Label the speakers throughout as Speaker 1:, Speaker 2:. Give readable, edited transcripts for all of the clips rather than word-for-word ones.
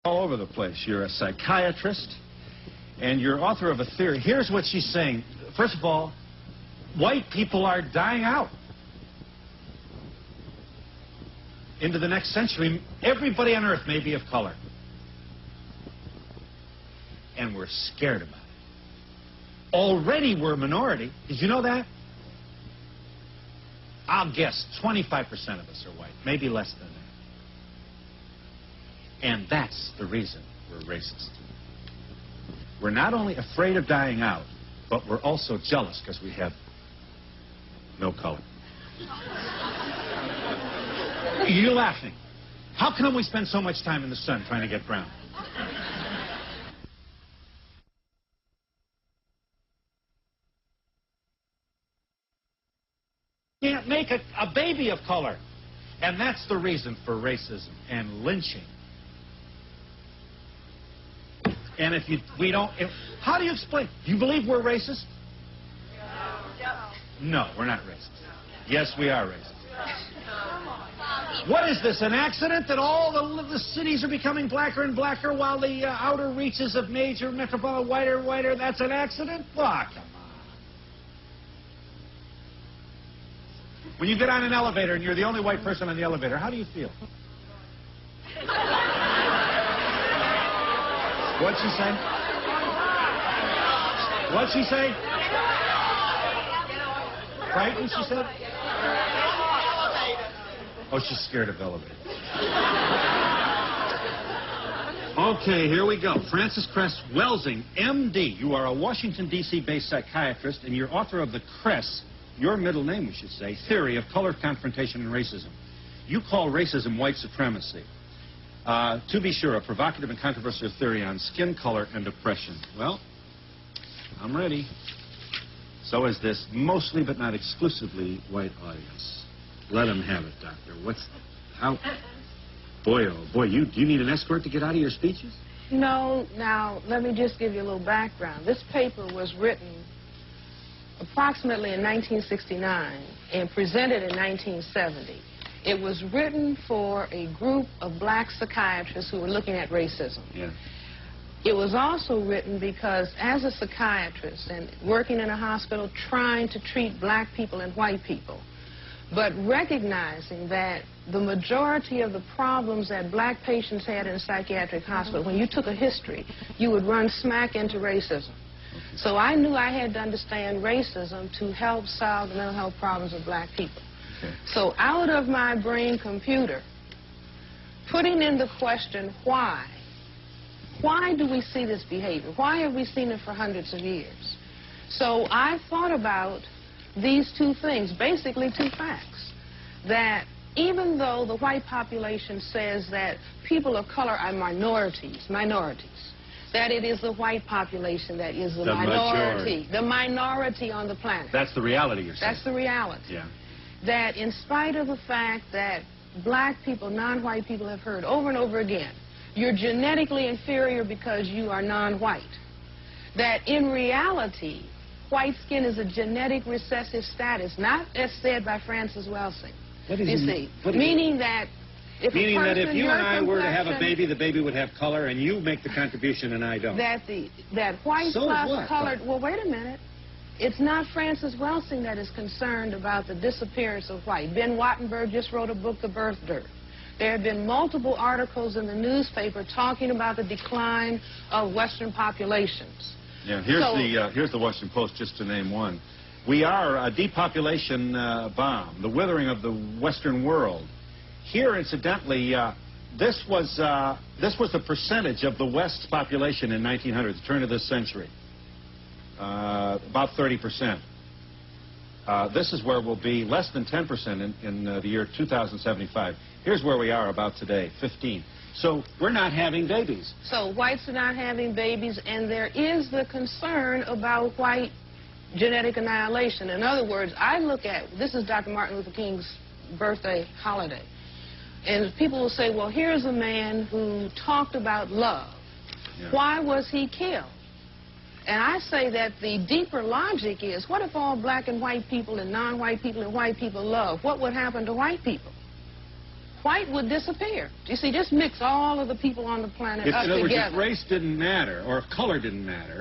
Speaker 1: all over the place. You're a psychiatrist, and you're author of a theory. Here's what she's saying. First of all, white people are dying out. Into the next century, everybody on Earth may be of color. And we're scared about it. Already we're a minority. Did you know that? I'll guess 25% of us are white, maybe less than that. And that's the reason we're racist. We're not only afraid of dying out, but we're also jealous because we have no color. You're laughing. How come we spend so much time in the sun trying to get brown? Can't make a baby of color. And that's the reason for racism and lynching. And how do you explain? You believe we're racist? No, we're not racist. Yes, we are racist. What is this, an accident that all the cities are becoming blacker and blacker while the outer reaches of major metropolitan whiter and whiter? That's an accident? Oh, come on. When you get on an elevator and you're the only white person on the elevator, how do you feel? What'd she say? What'd she say? Frightened, she said? Oh, she's scared of elevators. Okay, here we go. Francis Cress, Welsing, M.D. You are a Washington, D.C.-based psychiatrist, and you're author of the Cress, your middle name, we should say, theory of color confrontation and racism. You call racism white supremacy. To be sure, a provocative and controversial theory on skin color and oppression. Well, I'm ready. So is this mostly but not exclusively white audience. Let them have it, Doctor. Boy, oh boy, do you need an escort to get out of your speeches?
Speaker 2: No, now, let me just give you a little background. This paper was written approximately in 1969 and presented in 1970. It was written for a group of black psychiatrists who were looking at racism.
Speaker 1: Yeah.
Speaker 2: It was also written because as a psychiatrist and working in a hospital trying to treat black people and white people, but recognizing that the majority of the problems that black patients had in a psychiatric hospital, when you took a history, you would run smack into racism. So I knew I had to understand racism to help solve the mental health problems of black people.
Speaker 1: Okay.
Speaker 2: So out of my brain computer, putting in the question, why? Why do we see this behavior? Why have we seen it for hundreds of years? So I thought about these two things, basically two facts, that even though the white population says that people of color are minorities, that it is the white population that is the minority on the planet.
Speaker 1: That's the reality you're saying.
Speaker 2: That's the reality.
Speaker 1: Yeah.
Speaker 2: That in spite of the fact that black people, non-white people have heard over and over again, you're genetically inferior because you are non-white. That in reality, white skin is a genetic recessive status, not as said by Francis Welsing. Meaning that if
Speaker 1: you and I were to have a baby, the baby would have color, and you make the contribution and I don't.
Speaker 2: That white plus colored. Well, wait a minute. It's not Francis Welsing that is concerned about the disappearance of white. Ben Wattenberg just wrote a book, The Birth Dearth. There have been multiple articles in the newspaper talking about the decline of Western populations.
Speaker 1: Yeah, here's the Washington Post, just to name one. We are a depopulation bomb, the withering of the Western world. Here, incidentally, this was the percentage of the West's population in 1900, the turn of this century. About 30%. This is where we'll be less than 10% in the year 2075. Here's where we are about today, 15. So we're not having babies.
Speaker 2: So whites are not having babies, and there is the concern about white genetic annihilation. In other words, I look at, this is Dr. Martin Luther King's birthday holiday, and people will say, well, here's a man who talked about love. Yeah. Why was he killed? And I say that the deeper logic is, what if all black and white people and non-white people and white people love? What would happen to white people? white would disappear. You see, just mix all of the people on the planet up
Speaker 1: in other words,
Speaker 2: together.
Speaker 1: if race didn't matter, or if color didn't matter,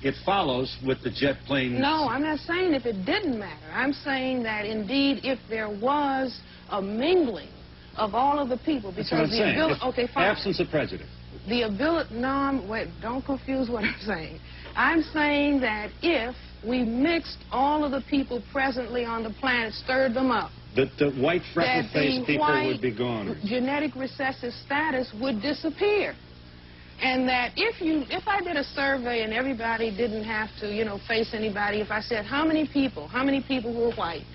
Speaker 1: it follows with the jet planes.
Speaker 2: No, I'm not saying if it didn't matter. I'm saying that, indeed, if there was a mingling of all of the people, because
Speaker 1: That's what I'm
Speaker 2: the
Speaker 1: saying.
Speaker 2: ability... Okay, fine.
Speaker 1: Absence of prejudice.
Speaker 2: The ability... No, wait, don't confuse what I'm saying. I'm saying that if we mixed all of the people presently on the planet, stirred them up,
Speaker 1: The white freckle-faced people would be gone.
Speaker 2: Genetic recessive status would disappear. And that if I did a survey and everybody didn't have to, you know, face anybody, if I said how many people who are white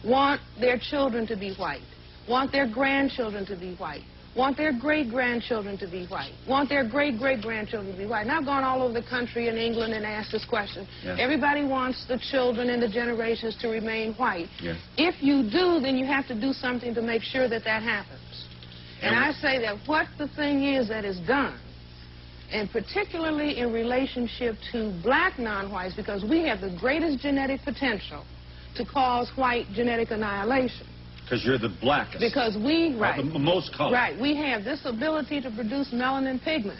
Speaker 2: want their children to be white, want their grandchildren to be white, want their great-grandchildren to be white, want their great-great-grandchildren to be white. And I've gone all over the country in England and asked this question.
Speaker 1: Yeah.
Speaker 2: Everybody wants the children and the generations to remain white.
Speaker 1: Yeah.
Speaker 2: If you do, then you have to do something to make sure that that happens. And I say that what the thing is that is done, and particularly in relationship to black non-whites, because we have the greatest genetic potential to cause white genetic annihilation.
Speaker 1: Because you're the blackest.
Speaker 2: Because we, right.
Speaker 1: The most color.
Speaker 2: Right. We have this ability to produce melanin pigment.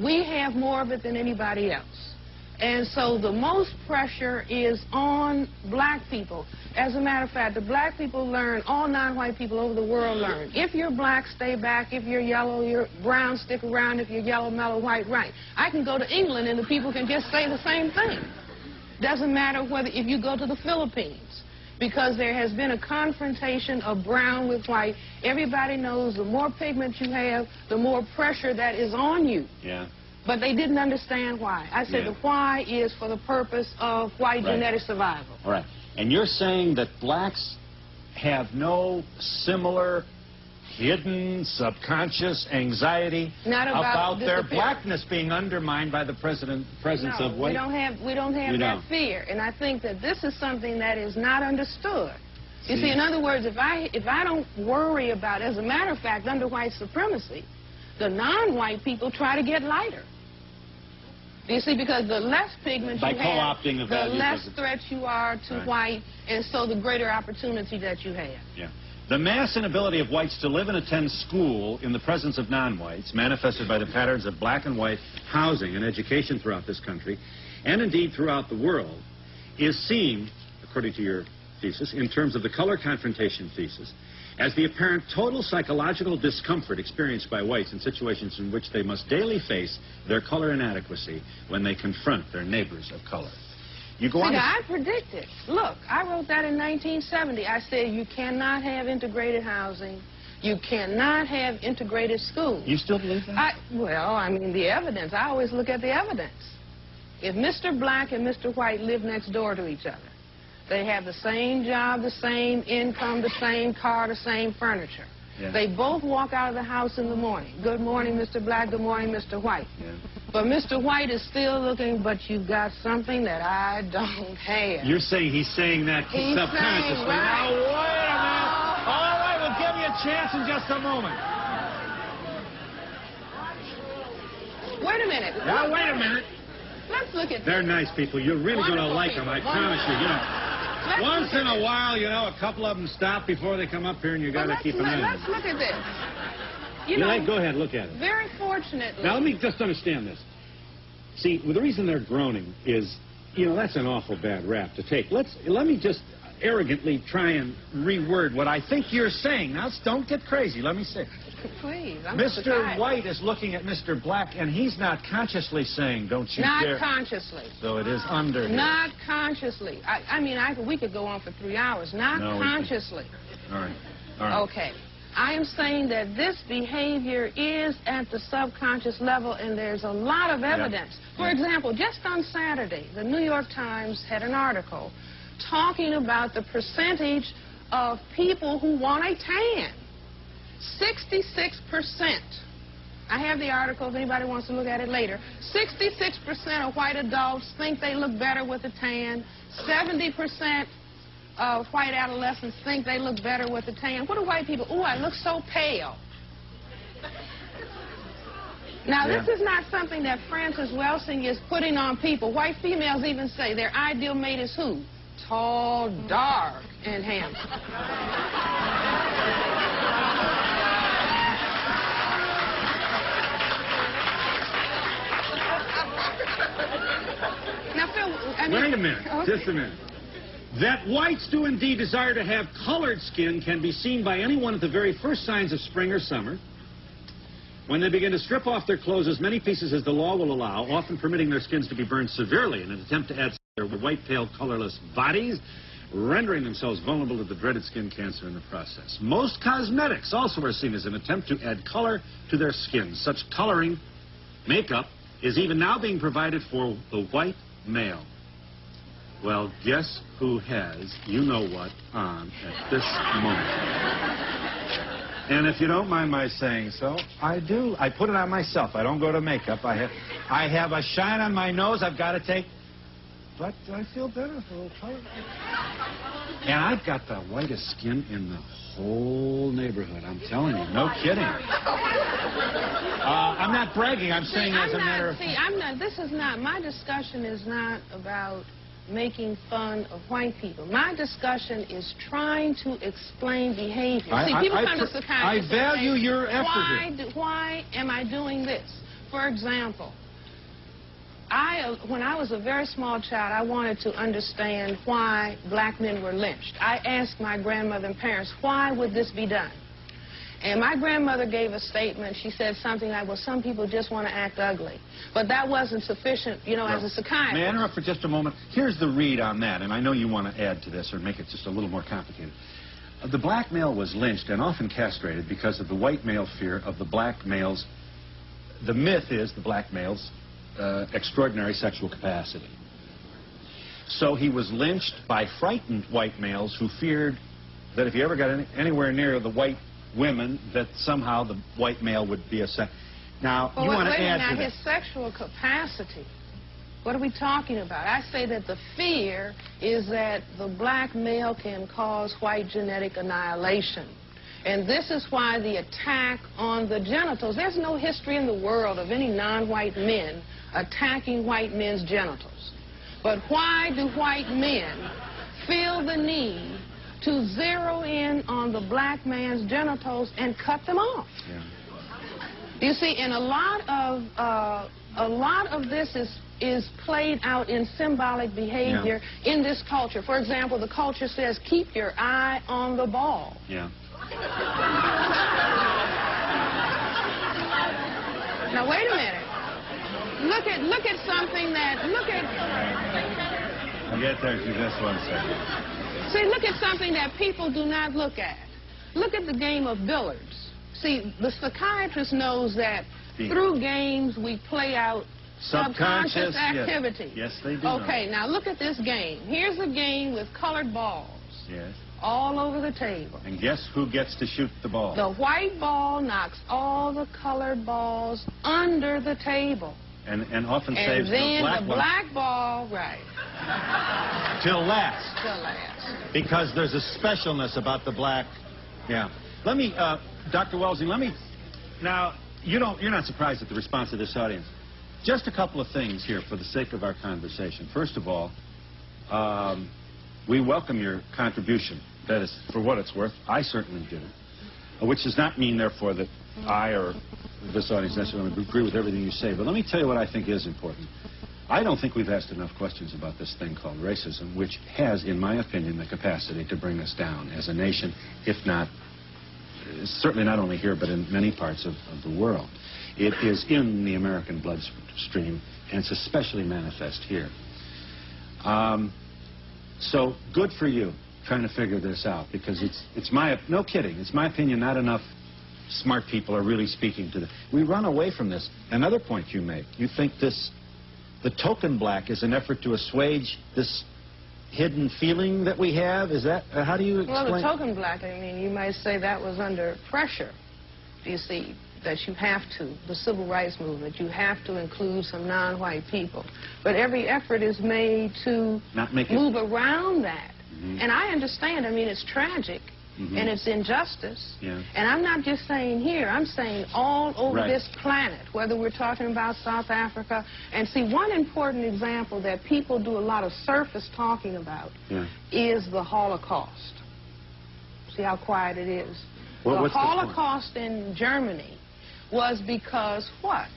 Speaker 2: We have more of it than anybody else. And so the most pressure is on black people. As a matter of fact, the black people learn, all non-white people over the world learn. If you're black, stay back. If you're yellow, you're brown, stick around. If you're yellow, mellow, white, right. I can go to England and the people can just say the same thing. Doesn't matter whether if you go to the Philippines, because there has been a confrontation of brown with white. Everybody knows the more pigment you have, the more pressure that is on you.
Speaker 1: Yeah.
Speaker 2: But they didn't understand why. I said the why is for the purpose of white genetic survival.
Speaker 1: All right. And you're saying that blacks have no similar hidden subconscious anxiety
Speaker 2: about
Speaker 1: their blackness being undermined by the presence of white?
Speaker 2: We don't have that fear. And I think that this is something that is not understood. You see, in other words, if I don't worry about, as a matter of fact, under white supremacy, the non-white people try to get lighter. You see, because the less pigment you have, the less threat you are to white, and so the greater opportunity that you have.
Speaker 1: Yeah. The mass inability of whites to live and attend school in the presence of non-whites, manifested by the patterns of black and white housing and education throughout this country, and indeed throughout the world, is seen, according to your thesis, in terms of the color confrontation thesis, as the apparent total psychological discomfort experienced by whites in situations in which they must daily face their color inadequacy when they confront their neighbors of color. You go on.
Speaker 2: I predicted. Look, I wrote that in 1970. I said you cannot have integrated housing. You cannot have integrated schools.
Speaker 1: You still believe that?
Speaker 2: Well, I mean, the evidence. I always look at the evidence. If Mr. Black and Mr. White live next door to each other, they have the same job, the same income, the same car, the same furniture. Yeah. They both walk out of the house in the morning. Good morning, Mr. Black. Good morning, Mr. White. Yeah. But Mr. White is still looking, but you've got something that I don't have.
Speaker 1: You're saying he's saying that subconsciously. Now, wait a minute. All right, we'll give you a chance in just a moment.
Speaker 2: Wait a minute.
Speaker 1: Now, wait a minute.
Speaker 2: Let's look at
Speaker 1: They're nice people. You're really going to like them, I promise you. You know, once in a while, you know, a couple of them stop before they come up here, and you got to keep an eye on them.
Speaker 2: Let's look at this. You
Speaker 1: know,
Speaker 2: know,
Speaker 1: go ahead, look at it.
Speaker 2: Very fortunately.
Speaker 1: Now, let me just understand this. See, the reason they're groaning is, you know, that's an awful bad rap to take. Let me just arrogantly try and reword what I think you're saying. Now, don't get crazy. Let me say.
Speaker 2: Please,
Speaker 1: Mr. White is looking at Mr. Black, and he's not consciously saying, don't you dare.
Speaker 2: Not consciously.
Speaker 1: So it is under here.
Speaker 2: Not consciously. I mean, we could go on for 3 hours. Not consciously.
Speaker 1: All right. All right.
Speaker 2: Okay. I am saying that this behavior is at the subconscious level, and there's a lot of evidence. For example, just on Saturday, the New York Times had an article talking about the percentage of people who want a tan. 66%. I have the article if anybody wants to look at it later. 66% of white adults think they look better with a tan. 70% of white adolescents think they look better with a tan. What do white people? Ooh, I look so pale. Now, this is not something that Frances Welsing is putting on people. White females even say their ideal mate is who? Tall, dark, and handsome. I mean,
Speaker 1: wait a minute. Okay. Just a minute. That whites do indeed desire to have colored skin can be seen by anyone at the very first signs of spring or summer, when they begin to strip off their clothes as many pieces as the law will allow, often permitting their skins to be burned severely in an attempt to add to their white, pale, colorless bodies, rendering themselves vulnerable to the dreaded skin cancer in the process. Most cosmetics also are seen as an attempt to add color to their skin. Such coloring makeup is even now being provided for the white male. Well, guess who has you-know-what on at this moment? And if you don't mind my saying so, I do. I put it on myself. I don't go to makeup. I have a shine on my nose I've got to take. But I feel better with a little color. And I've got the whitest skin in the whole neighborhood. I'm telling you. No kidding. I'm not bragging. I'm saying as a matter of...
Speaker 2: This is not... My discussion is not about making fun of white people. My discussion is trying to explain behavior. People come to psychiatrists.
Speaker 1: I value your effort.
Speaker 2: Why am I doing this? For example, when I was a very small child, I wanted to understand why black men were lynched. I asked my grandmother and parents, why would this be done? And my grandmother gave a statement. She said something like, well, some people just want to act ugly. But that wasn't sufficient, you know, as a psychiatrist.
Speaker 1: May I interrupt for just a moment? Here's the read on that, and I know you want to add to this or make it just a little more complicated. The black male was lynched and often castrated because of the white male fear of the black male's... The myth is the black male's extraordinary sexual capacity. So he was lynched by frightened white males who feared that if he ever got anywhere near the white women, that somehow the white male would be a sex. Now, you want to add to that.
Speaker 2: His sexual capacity, what are we talking about? I say that the fear is that the black male can cause white genetic annihilation. And this is why the attack on the genitals, there's no history in the world of any non-white men attacking white men's genitals. But why do white men feel the need to zero in on the black man's genitals and cut them off?
Speaker 1: Yeah.
Speaker 2: You see, and a lot of this is played out in symbolic behavior in this culture. For example, the culture says, keep your eye on the ball.
Speaker 1: Yeah.
Speaker 2: Now, wait a minute. Look at something that,
Speaker 1: I'll get there to just 1 second.
Speaker 2: See, look at something that people do not look at. Look at the game of billiards. See, the psychiatrist knows that through games we play out subconscious activity.
Speaker 1: Yes, they do.
Speaker 2: Okay, now look at this game. Here's a game with colored balls.
Speaker 1: Yes.
Speaker 2: All over the table.
Speaker 1: And guess who gets to shoot the ball?
Speaker 2: The white ball knocks all the colored balls under the table.
Speaker 1: And often saves the black one.
Speaker 2: And then the black ball, right.
Speaker 1: Till last.
Speaker 2: Till last.
Speaker 1: Because there's a specialness about the black. Yeah. Let me, Dr. Welsing, now, you're not surprised at the response of this audience. Just a couple of things here for the sake of our conversation. First of all, we welcome your contribution. That is, for what it's worth, I certainly do. Which does not mean, therefore, that I or this audience necessarily agree with everything you say. But let me tell you what I think is important. I don't think we've asked enough questions about this thing called racism, which has, in my opinion, the capacity to bring us down as a nation, if not, certainly not only here, but in many parts of the world. It is in the American bloodstream, and it's especially manifest here. So good for you trying to figure this out, because no kidding, it's my opinion, not enough smart people are really speaking to this. We run away from this. Another point you make, you think the token black is an effort to assuage this hidden feeling that we have? Is that, how do you explain?
Speaker 2: Well, the token black, I mean, you might say that was under pressure. You see, that you have to, the civil rights movement, you have to include some non-white people. But every effort is made to move around that. Mm-hmm. And I understand, I mean, it's tragic. Mm-hmm. And it's injustice. Yeah. And I'm not just saying here, I'm saying all over this planet, whether we're talking about South Africa. And see, one important example that people do a lot of surface talking about is the Holocaust. See how quiet it is? The Holocaust in Germany was because what?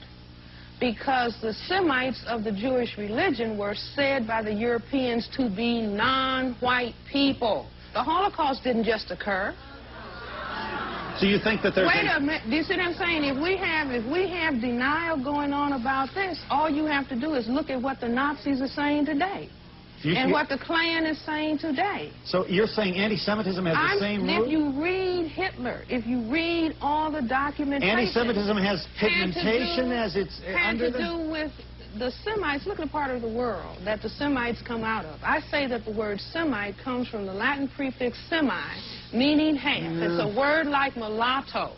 Speaker 2: because the Semites of the Jewish religion were said by the Europeans to be non-white people. The Holocaust didn't just occur.
Speaker 1: So you think that there's...
Speaker 2: Wait a minute. Do you see what I'm saying? If we have denial going on about this, all you have to do is look at what the Nazis are saying today. And what the Klan is saying today.
Speaker 1: So you're saying anti-Semitism has the same root?
Speaker 2: If you read Hitler, if you read all the documentation...
Speaker 1: Anti-Semitism has pigmentation as it's under the...
Speaker 2: Had to do with the Semites. Look at the part of the world that the Semites come out of. I say that the word Semite comes from the Latin prefix semi, meaning half. It's a word like mulatto.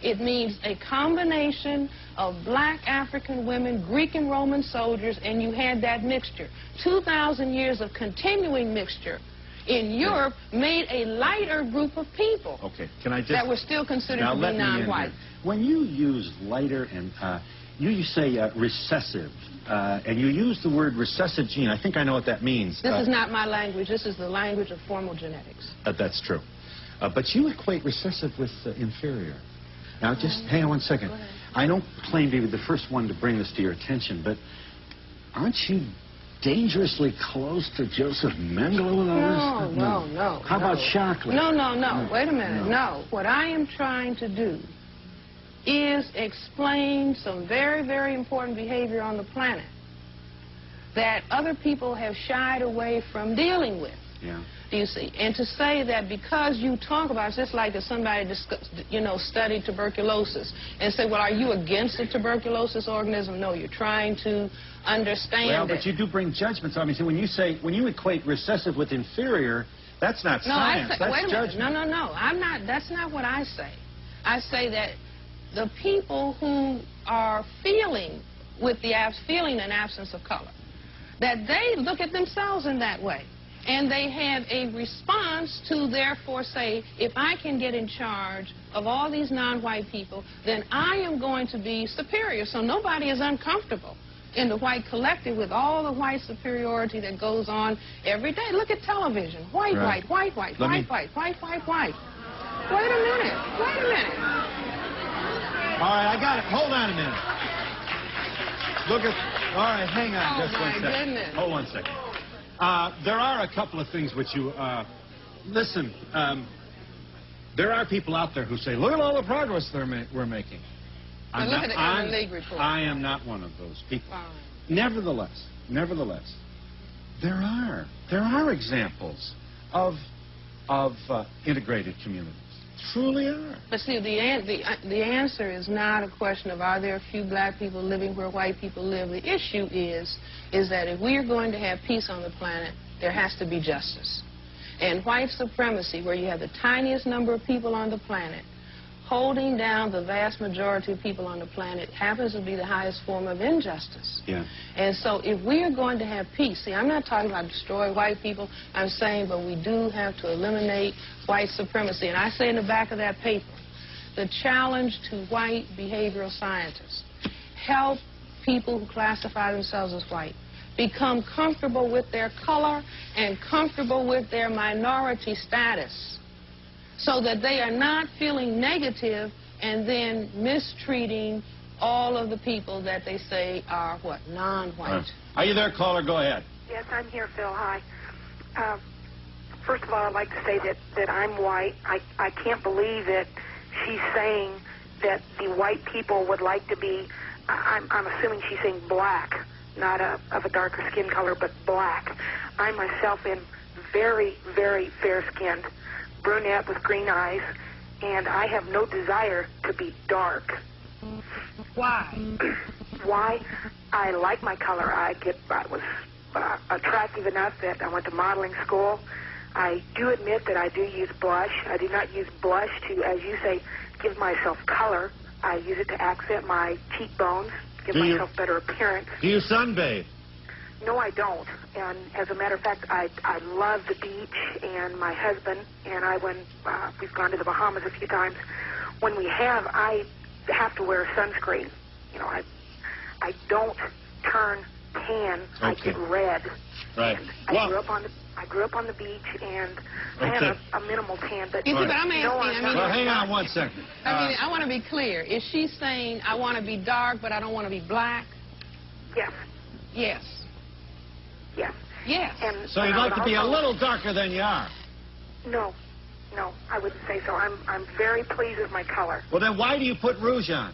Speaker 2: It means a combination of black African women, Greek and Roman soldiers, and you had that mixture. 2,000 years of continuing mixture in Europe made a lighter group of people.
Speaker 1: Okay, can I just...
Speaker 2: that were still considered to be non-white.
Speaker 1: When you use lighter and... you say recessive, and you use the word recessive gene. I think I know what that means.
Speaker 2: This is not my language. This is the language of formal genetics.
Speaker 1: That's true. But you equate recessive with inferior. Now, just hang on one second. I don't claim to be the first one to bring this to your attention, but aren't you dangerously close to Joseph Mengele with all this?
Speaker 2: No.
Speaker 1: How about Shockley?
Speaker 2: No. Wait a minute. No. What I am trying to do is explain some very, very important behavior on the planet that other people have shied away from dealing with.
Speaker 1: Yeah.
Speaker 2: Do you see? And to say that because you talk about it, it's just like if somebody studied tuberculosis and say, well, are you against the tuberculosis organism? No, you're trying to understand it.
Speaker 1: Well, but you do bring judgments on me. So when you equate recessive with inferior, that's not science. That's
Speaker 2: wait a minute.
Speaker 1: judgment.
Speaker 2: No. I'm not. That's not what I say. I say that the people who are feeling an absence of color, that they look at themselves in that way. And they have a response to therefore say, if I can get in charge of all these non-white people, then I am going to be superior. So nobody is uncomfortable in the white collective with all the white superiority that goes on every day. Look at television. White. Wait a minute.
Speaker 1: All right, I got it. Hold on a minute. Look at... All right, hang on just one second.
Speaker 2: Oh, my goodness.
Speaker 1: Hold one second. There are a couple of things which you... listen, there are people out there who say, look at all the progress we're making.
Speaker 2: Look at the Urban League report.
Speaker 1: I am not one of those people.
Speaker 2: Fine.
Speaker 1: Nevertheless, there are examples of integrated communities. Truly are.
Speaker 2: But see, the answer is not a question of are there a few black people living where white people live. The issue is that if we are going to have peace on the planet, there has to be justice. And white supremacy, where you have the tiniest number of people on the planet holding down the vast majority of people on the planet, happens to be the highest form of injustice.
Speaker 1: Yeah.
Speaker 2: And so if we are going to have peace, see, I'm not talking about destroy white people. I'm saying, but we do have to eliminate white supremacy. And I say in the back of that paper, the challenge to white behavioral scientists, help people who classify themselves as white become comfortable with their color and comfortable with their minority status, so that they are not feeling negative and then mistreating all of the people that they say are, what, non-white.
Speaker 1: Are you there, caller? Go ahead.
Speaker 3: Yes, I'm here, Phil. Hi. First of all, I'd like to say that I'm white. I can't believe that she's saying that the white people would like to be, I'm assuming she's saying black, not of a darker skin color, but black. I myself am very, very fair-skinned, brunette with green eyes, and I have no desire to be dark.
Speaker 2: Why?
Speaker 3: Why? I like my color. I was attractive enough that I went to modeling school. I do admit that I do use blush. I do not use blush to, as you say, give myself color. I use it to accent my cheekbones, give myself better appearance.
Speaker 1: Do you sunbathe?
Speaker 3: No, I don't. And as a matter of fact, I love the beach, and my husband and I, when we've gone to the Bahamas a few times, when we have, I have to wear sunscreen. You know, I don't turn tan. Okay. I get red.
Speaker 1: Right.
Speaker 3: I grew up on the beach, and I have a minimal tan. But
Speaker 2: you see, but I'm asking.
Speaker 1: Well, hang on one second.
Speaker 2: I want to be clear. Is she saying I want to be dark, but I don't want to be black?
Speaker 3: Yes.
Speaker 2: Yes.
Speaker 3: Yes.
Speaker 2: Yes.
Speaker 3: And
Speaker 1: So you'd like to be a little darker than you are?
Speaker 3: No. No, I wouldn't say so. I'm very pleased with my color.
Speaker 1: Well, then why do you put rouge on?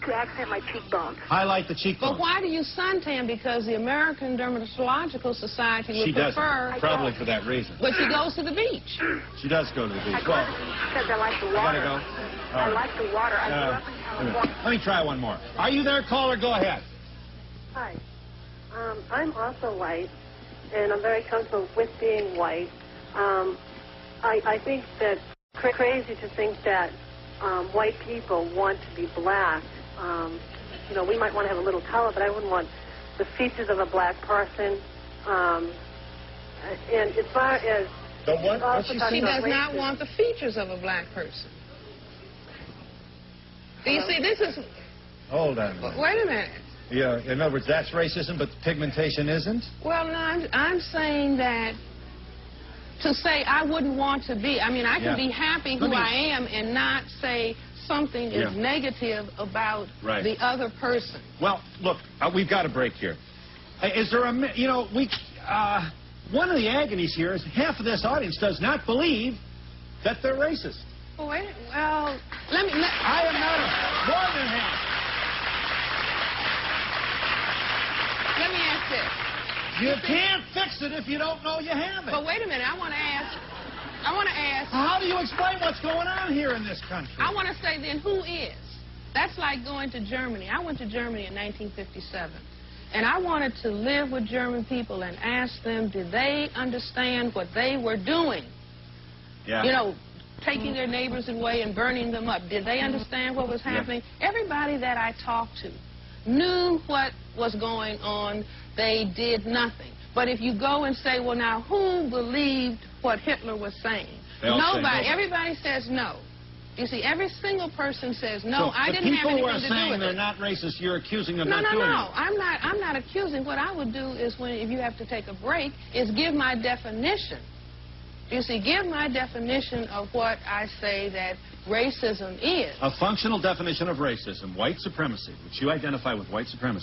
Speaker 3: To accent my cheekbones.
Speaker 1: Highlight the cheekbones.
Speaker 2: But why do you suntan? Because the American Dermatological Society would prefer...
Speaker 1: She doesn't, probably for that reason.
Speaker 2: But she goes to the beach.
Speaker 1: She does go to the beach.
Speaker 3: Well, because I like the water.
Speaker 1: You gotta go?
Speaker 3: I like the water. I grew up in California.
Speaker 1: Let me try one more. Are you there, caller? Go ahead.
Speaker 4: Hi. I'm also white, and I'm very comfortable with being white. I think that it's crazy to think that white people want to be black. You know, we might want to have a little color, but I wouldn't want the features of a black person. And as far as...
Speaker 1: The what?
Speaker 2: She does not want the features of a black person. Do you see, this is...
Speaker 1: Hold on a minute.
Speaker 2: Wait a minute.
Speaker 1: Yeah, in other words, that's racism, but pigmentation isn't?
Speaker 2: Well, no, I'm saying that to say I wouldn't want to be, I mean, I can be happy who I am and not say something is negative about the other person.
Speaker 1: Well, look, we've got a break here. Is there a, you know, one of the agonies here is half of this audience does not believe that they're racist.
Speaker 2: Well, wait, well, let me...
Speaker 1: I am not more than half.
Speaker 2: Let me ask this.
Speaker 1: You can't fix it if you don't know you have it.
Speaker 2: But wait a minute, I want to ask...
Speaker 1: How do you explain what's going on here in this country?
Speaker 2: I want to say then, who is? That's like going to Germany. I went to Germany in 1957. And I wanted to live with German people and ask them, did they understand what they were doing?
Speaker 1: Yeah.
Speaker 2: You know, taking their neighbors away and burning them up. Did they understand what was happening? Yeah. Everybody that I talked to knew what was going on. They did nothing. But if you go and say, well, now, who believed what Hitler was saying? Nobody. Everybody says no. You see, every single person says, no, I didn't have anything to do with it.
Speaker 1: The people who are saying they're not racist, you're accusing them of not doing it.
Speaker 2: No, I'm not accusing. What I would do is, if you have to take a break, is give my definition. You see, give my definition of what I say that racism is.
Speaker 1: A functional definition of racism, white supremacy, which you identify with white supremacy.